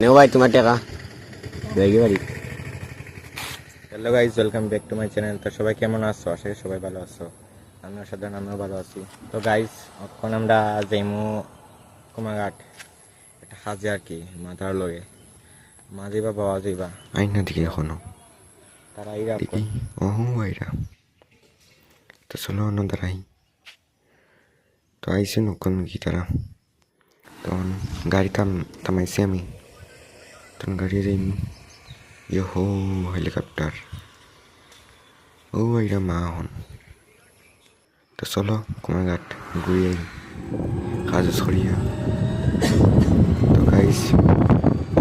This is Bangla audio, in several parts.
নেও ভাই তোমার টাকা দেখি বাড়ি। Hello guys, welcome back to my channel. তো সবাই কেমন আছো? আশা করি সবাই ভালো আছো। আমিও সাধারণ আমিও ভালো আছি। তো গাইজ, এখন আমরা যাইমু কুমাঘাট একটা হাজে আর কি, মাথার লগে মা যাইবা বাবা যাইবা আইন না দিকে এখনো তারা ইরা দেখি ওহো আইরা তো চলো অন্য দাঁড়াই তো আইসে নকন কি তারা তখন গাড়ি থামাইছি আমি তখন গাড়ি যাইম হো হেলিকপ্টার ও আইরা মা হন তো চলো কুমারঘাট ঘুরি আই কাজ ছড়িয়া তো গাইস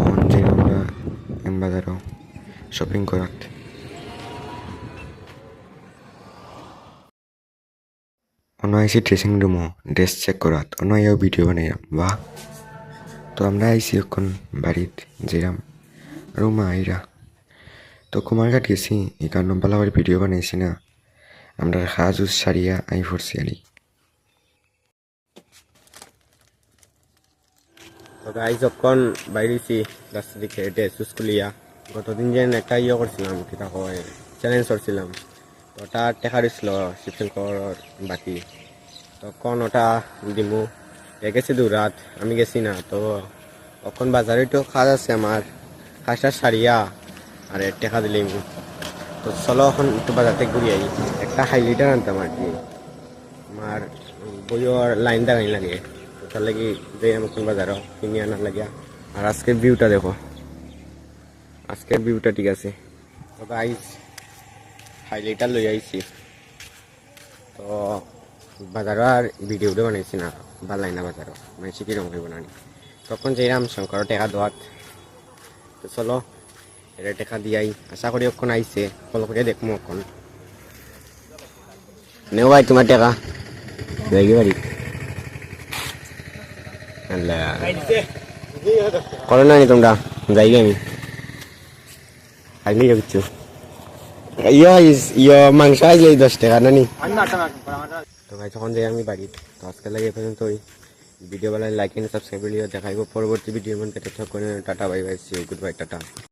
অন যাই আমরা বাজারও শপিং করাত আইসি ড্রেসিং রুমও ড্রেস চেক করাত অনাইও ভিডিও বানাইলাম বাহ। তো আমরা আইসি এখন বাড়িত যেরাম আর মা আইরা তো কুমারঘাট গেছি এই কারণ পালাবার ভিডিও বানাইছি না আমরা সাজ সারিয়া আই পড়ছি আরি। তো গাইজ যখন বাইরেছি রাস্তা দিকে ড্রেস স্কুলিয়া গতদিন যেন একটা করছিলাম কিতা হয় চ্যালেঞ্জ করছিলাম, তো ওটা টেকা দিছিল শিবশঙ্কর বাকি। তখন ওটা দিমু গেছি দূরাত আমি গেছি না। তো তখন বাজারে তো কাজ আছে আমার, কাজটা সারিয়া আর টেকা দিলেই তো চলো এখন একটু বাজার থেকে ঘুরি আই। একটা হাই লিটার আনতাম আর কি, আমার বইয়ের লাইন দাঁড়াই লাগে, তো তার লাগি যে আমি কোন বাজারও কিনে আনার লাগিয়া। আর আজকের ভিউটা দেখো, আজকের ভিউটা ঠিক আছে। তো গাইজ হাই লিটার লই আইছি, তো বাজারও আর ভিডিওটা বানাইছি না ভালাই না বাজারও মানে কিরকম হইব না। তখন যেরাম শঙ্কর টেকা দোয়াত, তো চলো এটা টেকা দিয়াই আশা করি অক্ষণ আইসে ফলো করে দেখবো অক্ষণ। নেও ভাই তোমার টাকা দেখি বাড়ি। করো না নি তোমরা যাই আমি খাইনি কিছু মাংস আইলে 10 টাকা নানি। তো ভাই যখন যাই আমি বাড়ি, তো আজকে লাগে পর্যন্তই। ভিডিও বেলায় লাইক এন্ড সাবস্ক্রাইব করিও, দেখাইব পরবর্তী ভিডিওর মধ্যে। Tata bye bye, see you, goodbye, tata.